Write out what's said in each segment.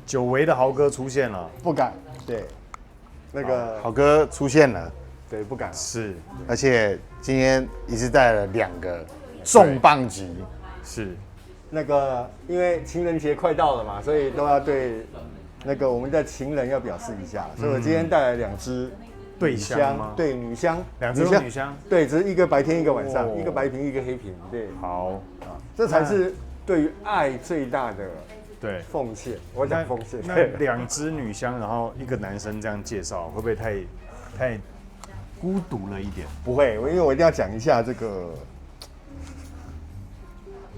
久违的豪哥出现了，不敢，对，那个好哥出现了，对不敢，是而且今天一次带了2个重磅级，是，那个因为情人节快到了嘛，所以都要对那个我们的情人要表示一下，所以我今天带来2支对香吗？对，女香，2只都女香，对，只是一个白天一个晚上，哦一个白瓶一个黑瓶，对，好，这才是对于爱最大的对。奉献。我讲奉献，那2只女香，然后一个男生这样介绍，会不会太孤独了一点？不会，因为我一定要讲一下这个，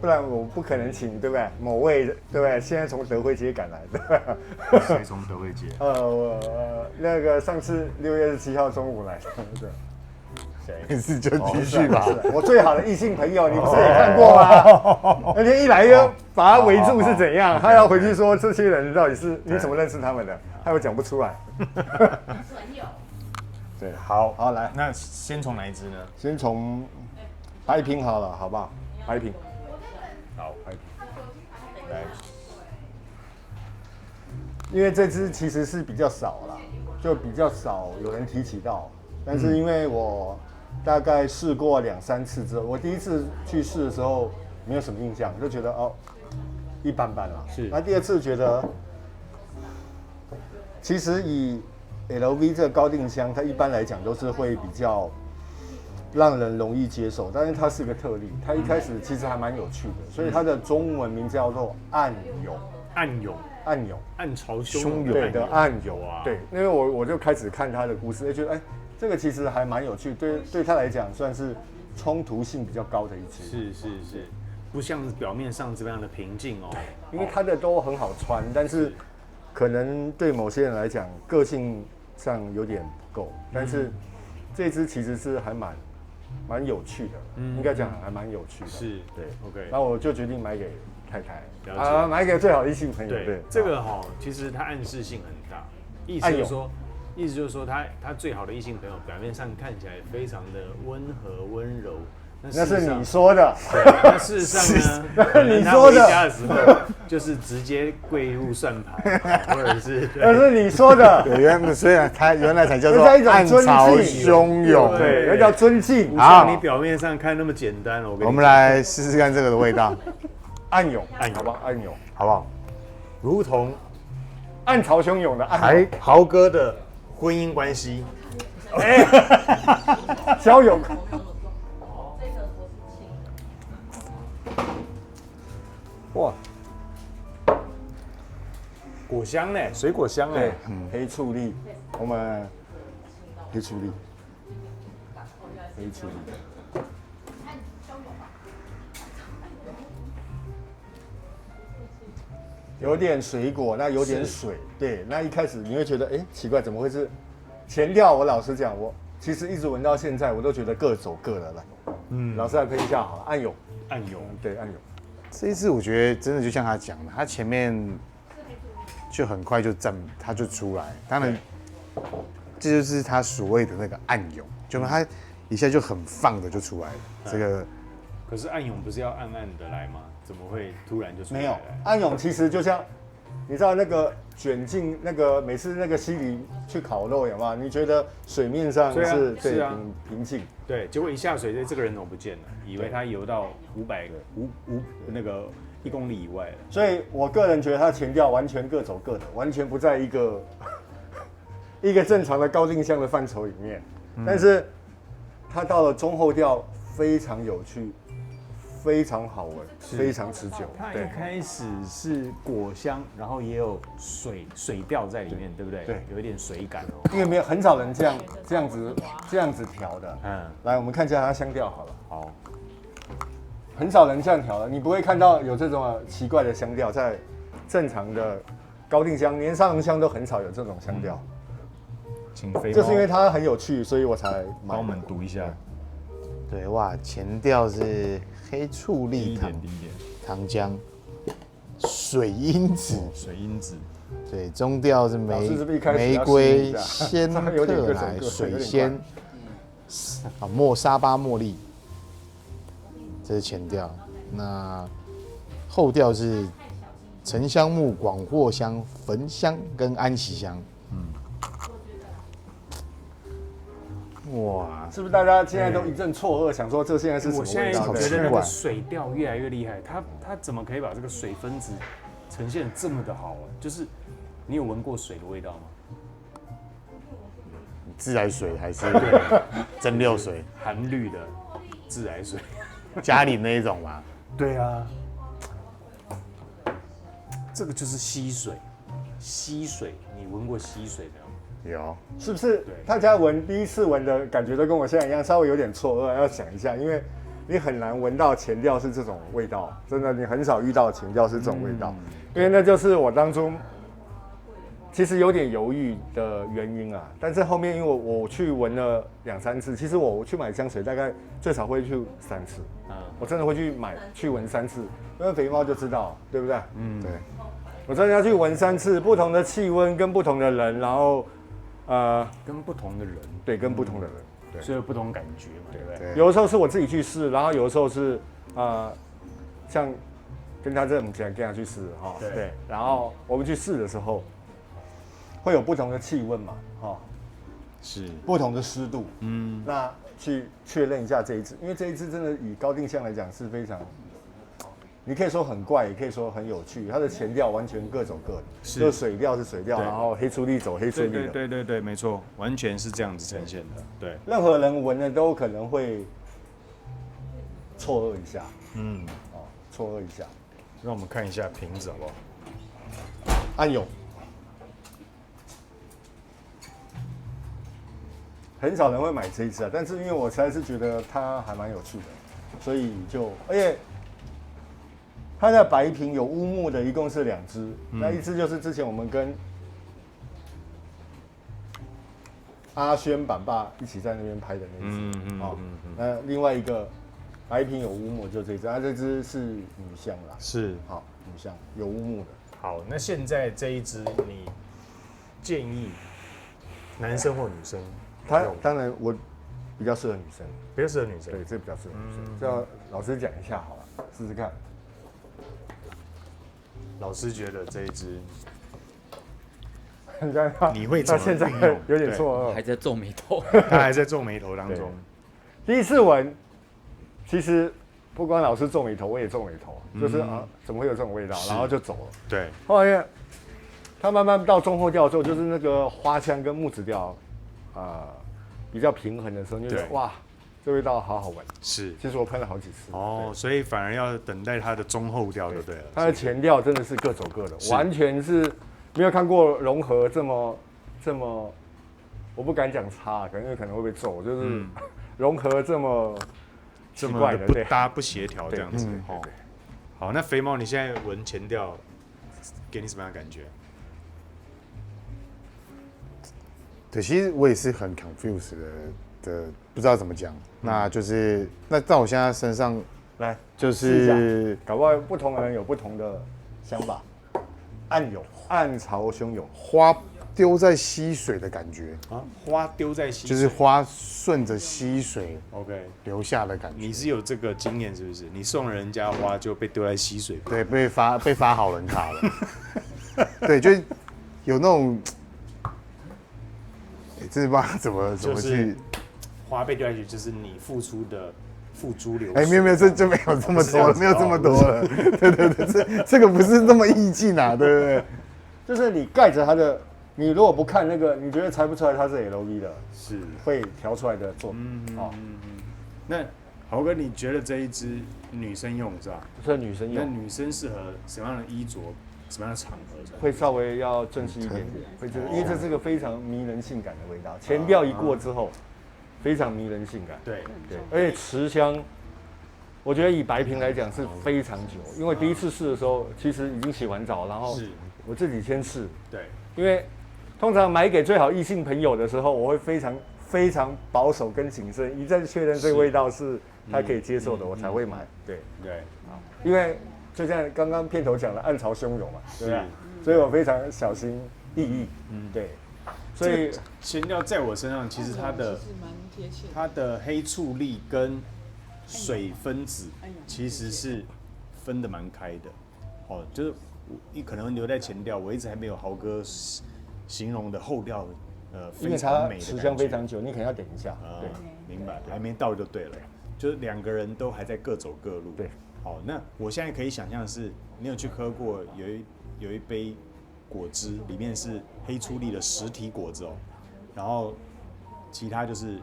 不然我不可能请对不对？某位对不对？现在从德惠街赶来的，谁从德惠街？那个上次6月27号中午来的，对。没事就继续吧。我最好的异性朋友，你不是也看过吗？那天一来就把他围住是怎样？他要回去说这些人到底是你怎么认识他们的？他又讲不出来。对，好，好来，那先从哪一只呢？先从白瓶好了，好不好？白瓶，好，白瓶。来，因为这支其实是比较少啦，就比较少有人提起到。但是因为我大概试过2、3次之后，我第一次去试的时候没有什么印象，就觉得哦一般般啦。是。那第2次觉得，其实以 LV 这个高定香，它一般来讲都是会比较让人容易接受，但是它是个特例，它一开始其实还蛮有趣的，所以它的中文名叫做暗涌。暗涌，暗涌，暗潮汹涌，对的暗涌啊，对，因为我就开始看他的故事，觉得这个其实还蛮有趣，对他来讲算是冲突性比较高的一支。是，不像表面上这样的平静哦。因为他的都很好穿，但是可能对某些人来讲个性上有点不够，但是这支其实是还蛮有趣的，应该讲还蛮有趣的。是，对 ，OK。然后我就决定买给太太，了解买给最好的异性朋友。对，这个其实它暗示性很大，意思就是说他最好的异性朋友表面上看起来非常的温和温柔，那是你说的。那事实上呢，你说的。回家的时候就是直接跪入算盘，或者是那是你说的。对，所以它原来才叫做暗潮汹涌，对，那叫尊敬。不像你表面上看那么简单。我们来试试看这个的味道。暗涌，好不好？暗涌，好不好？如同暗潮汹涌的暗涌。豪哥的婚姻关系，交友。哇，果香呢？水果香哎，黑醋栗，我们黑醋栗，黑醋栗。有点水果，那有点水，对。那一开始你会觉得，奇怪，怎么会是前调？我老实讲，我其实一直闻到现在，我都觉得各走各的了。老师来喷一下好了，暗涌，对，暗涌。这一次我觉得真的就像他讲的，他前面就很快他就出来，当然这就是他所谓的那个暗涌，就他一下就很放的就出来了。这个可是暗涌不是要暗暗的来吗？怎么会突然就出来了？没有，暗涌其实就像你知道那个卷进那个每次那个溪里去烤肉有吗？你觉得水面上是对平静，对，结果一下水，这个人怎么不见了？以为他游到那个1公里以外了。所以我个人觉得他前调完全各走各的，完全不在一个正常的高定向的范畴里面。但是他到了中后调非常有趣。非常好闻，非常持久。它一开始是果香，然后也有水调在里面，对不对？对，有一点水感哦。因为没有很少人这样子调的。来，我们看一下它香调好了。好，很少人这样调的，你不会看到有这种奇怪的香调在正常的高定香，连沙龙香都很少有这种香调。请飞猫，就是因为它很有趣，所以我才帮我们读一下。对，哇，前调是黑醋栗糖浆，水因子，对，中调是玫瑰鲜克莱水仙，沙巴茉莉，这是前调。那后调是沉香木、广藿香、焚香跟安息香。哇，是不是大家现在都一阵错愕，想说这现在是什么我现在味道？觉得那个水调越来越厉害，它怎么可以把这个水分子呈现这么的好啊？就是你有闻过水的味道吗？自来水还是蒸馏水？含氯的自来水，家里那一种嘛。对啊，这个就是溪水。溪水，你闻过溪水没有？有，是不是？大家第一次闻的感觉都跟我现在一样，稍微有点错愕，要想一下，因为你很难闻到前调是这种味道，真的，你很少遇到前调是这种味道，因为那就是我当初其实有点犹豫的原因啊。但是后面因为我去闻了2、3次，其实我去买香水大概最少会去3次，我真的会去闻3次，因为肥猫就知道，对不对？对。我真的要去闻3次，不同的气温跟不同的人，然后。跟不同的人，对，跟不同的人，对，所以有不同感觉嘛，对不对？有的时候是我自己去试，然后有的时候是像跟他这种跟他去试哈，对，然后我们去试的时候，会有不同的气温嘛，哈，是不同的湿度，那去确认一下这一支，因为这一支真的以高定向来讲是非常。你可以说很怪，也可以说很有趣。它的前调完全各走各的，就水调是水调，然后黑醋栗走黑醋栗的。对，没错，完全是这样子呈现的。对，任何人闻了都可能会错愕一下。错愕一下。让我们看一下瓶子好不好？安永，很少人会买这一支啊，但是因为我实在是觉得它还蛮有趣的，所以而且。它的白瓶有乌木的，一共是2支，那一支就是之前我们跟阿轩板爸一起在那边拍的那一支，那另外一个白瓶有乌木就这支，这支是女香啦，是好女香有乌木的。好，那现在这一支你建议男生或女生？当然我比较适合女生，比较适合女生，对，这比较适合女生。这样老师讲一下好了，试试看。老师觉得这一支，你会他现在有点错愕，还在皱眉头，他还在皱眉头当中。第一次闻，其实不光老师皱眉头，我也皱眉头，就是怎么会有这种味道，然后就走了。对，后来它慢慢到中后调之后，就是那个花香跟木质调，比较平衡的时候，你就觉得哇。这味道好好闻，是。其实我喷了好几次哦，所以反而要等待它的中后调就对了。它的前调真的是各走各的，完全是没有看过融合这么，我不敢讲差，可能会被揍，就是融合这么奇怪的，不搭不协调这样子。好，那肥猫你现在闻前调，给你什么样的感觉？对，其实我也是很 confused 的，不知道怎么讲。那就是在我现在身上来，就是搞不好不同的人有不同的想法。暗潮汹涌，花丢在溪水的感觉啊，花丢在溪水，就是花顺着溪水 ，OK 流下的感觉。你是有这个经验是不是？你送人家花就被丢在溪水？对，被发好人卡了。对，就有那种。这是吧？怎么去？花被丢下去，就是你付出的付诸流水。没有，这没有这么多，没有这么多了。对，这个不是这么意境啊，对不对？就是你盖着它的，你如果不看那个，你觉得猜不出来它是 LV 的，是会调出来的作品。那豪哥，你觉得这一支女生用是吧？是女生用。那女生适合什么样的衣着？什么样的场合？会稍微要正式一点点，因为这是个非常迷人性感的味道。前调一过之后，非常迷人性感。对，而且持香，我觉得以白瓶来讲是非常久，因为第一次试的时候，其实已经洗完澡，然后我自己先试。对，因为通常买给最好异性朋友的时候，我会非常保守跟谨慎，一再确认这个味道是他可以接受的，我才会买。对，因为。就像刚刚片头讲的暗潮汹涌嘛，对不对？所以我非常小心翼翼。对。所以前调在我身上，其实它的黑醋栗跟水分子其实是分得蛮开的。就是可能留在前调，我一直还没有豪哥形容的后调，因为它持香非常久，你可能要等一下。对，明白，还没到就对了，就是2个人都还在各走各路。对，好，那我现在可以想象的是，你有去喝过有一杯果汁，里面是黑醋栗的实体果汁哦，然后其他就是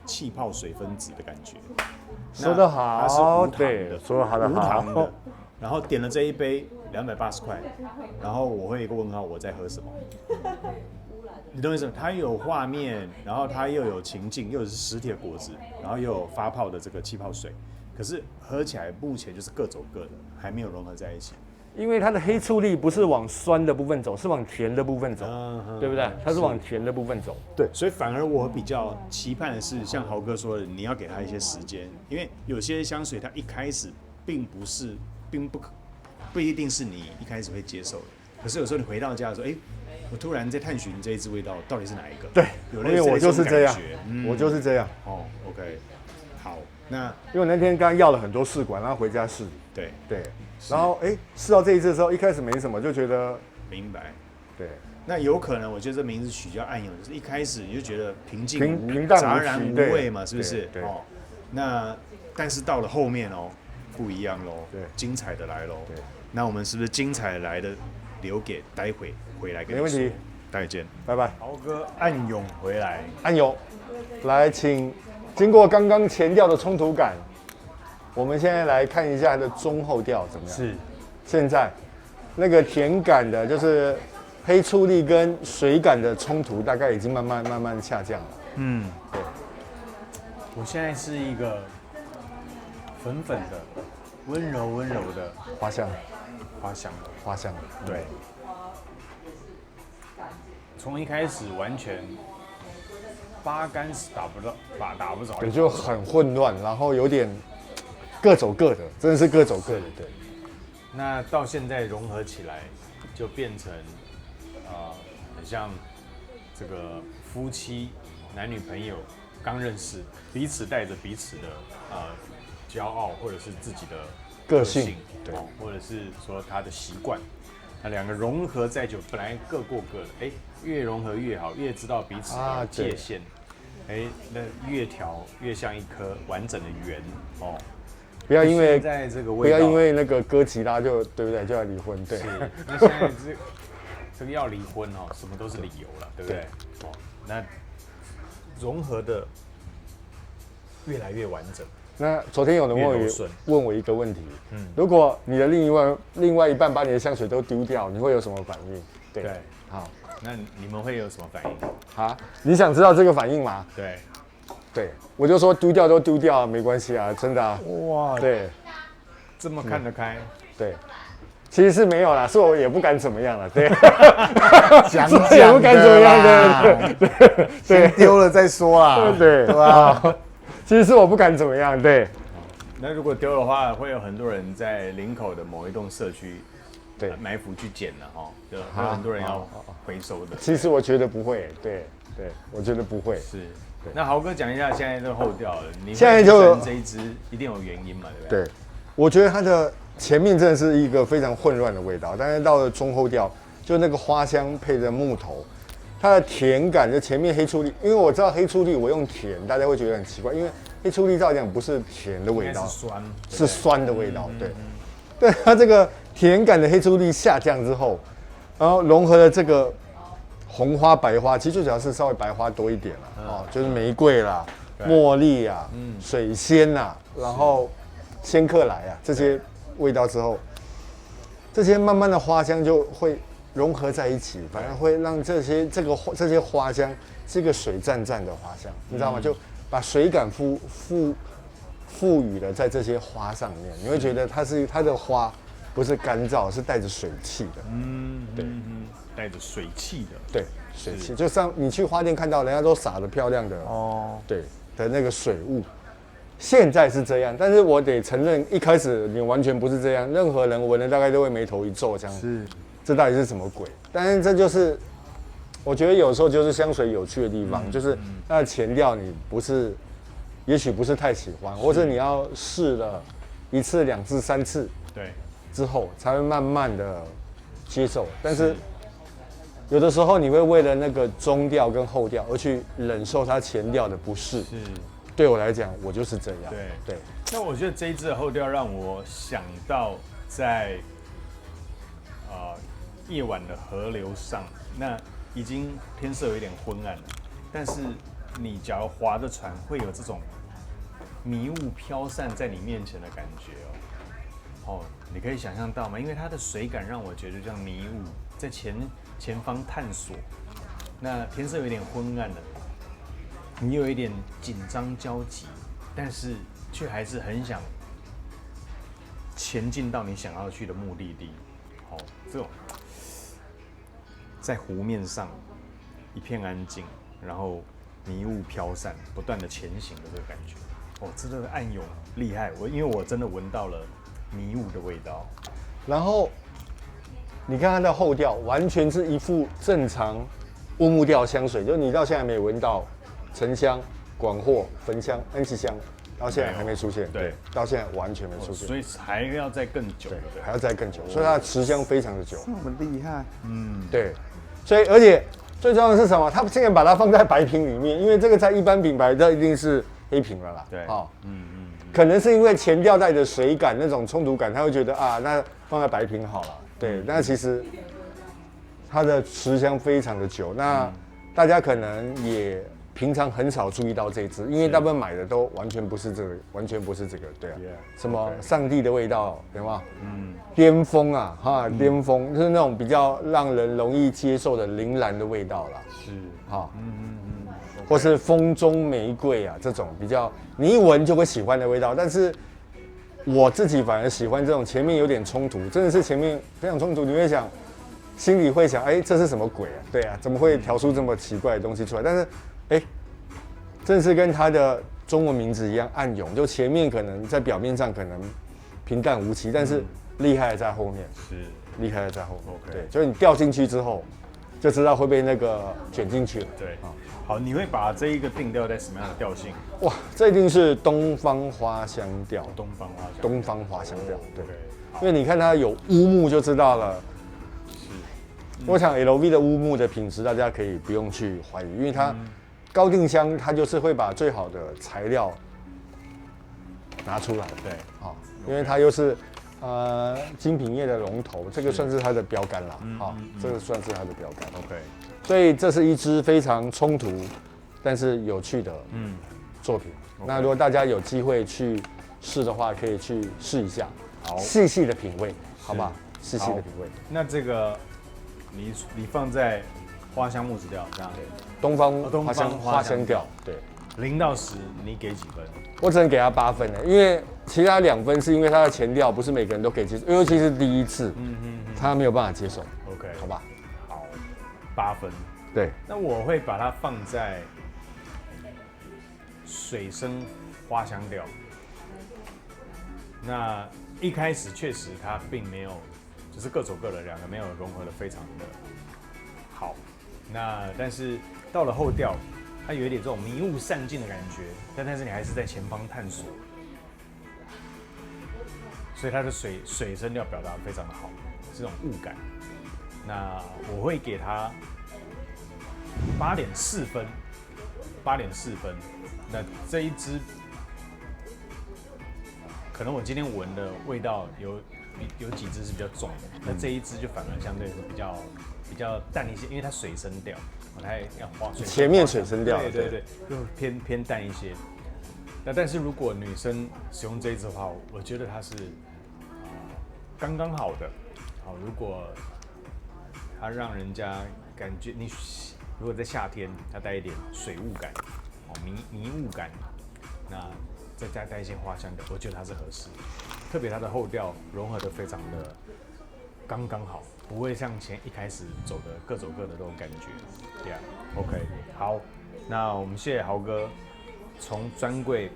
气泡水分子的感觉。说得好，它是无糖的，说得好的好。无糖的。然后点了这一杯280块，然后我会有一个问号，我在喝什么？你懂我意思吗？它有画面，然后它又有情境，又是实体的果汁，然后又有发泡的这个气泡水，可是喝起来目前就是各走各的，还没有融合在一起。因为它的黑醋栗不是往酸的部分走，是往甜的部分走，对不对？它是往甜的部分走。对，所以反而我比较期盼的是，像豪哥说的，你要给他一些时间，因为有些香水它一开始不一定是你一开始会接受的，可是有时候你回到家的时候，我突然在探寻这一支味道到底是哪一个？对，因为我就是这样，我就是这样。哦 ，OK， 好，那因为我那天刚要了很多试管，然后回家试。对，然后试到这一支的时候，一开始没什么，就觉得明白。对，那有可能，我觉得这名字取叫暗涌，就是一开始你就觉得平淡杂然无味嘛，是不是？对。那但是到了后面不一样喽，对，精彩的来喽。对，那我们是不是精彩来的留给待会回来跟你说？没问题，待会见，拜拜。豪哥暗涌回来，暗涌，来，请经过刚刚前调的冲突感，我们现在来看一下它的中后调怎么样？是，现在那个甜感的，就是黑醋栗跟水感的冲突，大概已经慢慢下降了。对。我现在是一个粉粉的、温柔的花香，对。从一开始完全八竿子打不着，对，就很混乱，然后有点各走各的，真的是各走各的。对。那到现在融合起来，就变成很像这个夫妻、男女朋友刚认识，彼此带着彼此的骄傲，或者是自己的个性，对，或者是说他的习惯，那2个融合在一起，本来各过各的，越融合越好，越知道彼此的界限，那越调越像一颗完整的圆哦。不要因为在这个味道，不要因为那个哥吉拉就对不对就要离婚？对。是，那现在这个要离婚什么都是理由了，对不对？那融合的越来越完整。那昨天有人问我一个问题，如果你的另外一半把你的香水都丢掉，你会有什么反应？对，好，那你们会有什么反应？你想知道这个反应吗？对，我就说丢掉都丢掉，没关系啊，真的啊。哇，对，这么看得开。对，其实是没有啦，是我也不敢怎么样了。对，讲也不敢怎么样，对，先丢了再说啦。对吧？其实是我不敢怎么样，对。那如果丢的话，会有很多人在林口的某一栋社区，埋伏去捡了就会有很多人要回收的。其实我觉得不会，对，我觉得不会。是。那豪哥讲一下现在这后调了，你现在就这一支一定有原因嘛，对不对？对，我觉得它的前面真的是一个非常混乱的味道，但是到了中后调，就那个花香配着木头，它的甜感就前面黑醋栗，因为我知道黑醋栗我用甜，大家会觉得很奇怪，因为黑醋栗照理讲不是甜的味道，是酸的味道，对。对，它这个甜感的黑醋栗下降之后，然后融合了这个红花、白花，其实最主要是稍微白花多一点啦，就是玫瑰啦、茉莉啊、水仙啦，然后仙客来啊这些味道之后，这些慢慢的花香就会融合在一起，反而会让这些花香是一个水湛湛的花香，你知道吗？就把水感赋予了在这些花上面，你会觉得它的花不是干燥，是带着水汽的，对。带着水汽的，对，水汽，就像你去花店看到人家都撒的漂亮的对的那个水雾，现在是这样，但是我得承认，一开始你完全不是这样，任何人闻了大概都会眉头一皱，这样，这到底是什么鬼？但是这就是，我觉得有时候就是香水有趣的地方，就是它的前调你也许不是太喜欢，或者你要试了1次、2次、3次，对，之后才会慢慢的接受，但是有的时候你会为了那个中调跟后调而去忍受它前调的不适。是，对我来讲，我就是这样。对。那我觉得这一支的后调让我想到在夜晚的河流上，那已经天色有一点昏暗了，但是你假如划着船，会有这种迷雾飘散在你面前的感觉哦。你可以想象到吗？因为它的水感让我觉得像迷雾在前方探索。那天色有点昏暗了，你有一点紧张焦急，但是却还是很想前进到你想要去的目的地。好，这种在湖面上一片安静，然后迷雾飘散，不断的前行的这个感觉。哦，这个暗涌厉害，因为我真的闻到了迷雾的味道。然后你看它的后调，完全是一副正常乌木调香水，就你到现在没闻到沉香、广藿、焚香、安息香，到现在还没出现。对，到现在完全没出现，所以还要再更久。对，还要再更久，所以它的持香非常的久。这么厉害。对，所以而且最重要的是什么？他现在把它放在白瓶里面，因为这个在一般品牌这一定是黑瓶了啦。对，可能是因为前调带的水感那种冲突感，他会觉得啊，那放在白瓶好了。对，那其实它的持香非常的久。那大家可能也平常很少注意到这支，因为大部分买的都完全不是这个，完全不是这个。对啊，什么上帝的味道，有吗？巅峰啊，哈，巅峰就是那种比较让人容易接受的铃兰的味道啦。是，哈，或是风中玫瑰啊，这种比较你一闻就会喜欢的味道。但是我自己反而喜欢这种前面有点冲突，真的是前面非常冲突，你会想，心里会想，哎，这是什么鬼啊？对啊，怎么会调出这么奇怪的东西出来？但是，哎，正是跟它的中文名字一样，暗涌，就前面可能在表面上可能平淡无奇，但是厉害在后面，是厉害在后面。对，就是你掉进去之后，就知道会被那个卷进去了。对，好，你会把这一个定调在什么样的调性？哇，这一定是东方花香调。东方花香。东方花香调，对。因为你看它有乌木就知道了。是。我想 LV 的乌木的品质，大家可以不用去怀疑，因为它高定香，它就是会把最好的材料拿出来。对。好，因为它又是精品业的龙头，这个算是它的标杆啦。好，这个算是它的标杆。OK。所以这是一支非常冲突，但是有趣的作品。那如果大家有机会去试的话，可以去试一下，好，细细的品味，好吧？细细的品味。那这个你放在花香木质调这样，东方花香调，对，0到10你给几分？我只能给他8分了，因为其他2分是因为他的前调不是每个人都可以接受，尤其是第一次，他没有办法接受。OK， 好吧。8分，对。那我会把它放在水生花香调。那一开始确实它并没有，就是各走各的，两个没有融合的非常的好。那但是到了后调，它有一点这种迷雾散尽的感觉，但是你还是在前方探索，所以它的水声调表达得非常的好，这种雾感。那我会给他8.4分，8.4分。那这一支，可能我今天闻的味道有几支是比较重的，那这一支就反而相对是比较淡一些，因为它水生调，它要花水。前面水生调，对，就偏淡一些。那但是如果女生使用这一支的话，我觉得它是刚刚好的。好，如果它让人家感觉你如果在夏天，它带一点水雾感，迷雾感，那再带一些花香的，我觉得它是合适。特别它的后调融合的非常的刚刚好，不会像一开始走的各走各的那种感觉。Yeah， OK， 好，那我们谢谢豪哥从专柜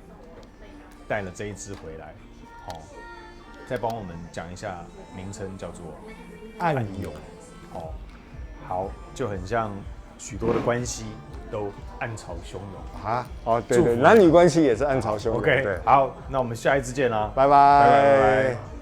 带了这一支回来，再帮我们讲一下名称叫做暗涌，好，就很像许多的关系都暗潮汹涌啊！对，男女关系也是暗潮汹涌。OK， 好，那我们下一次见啦，拜拜。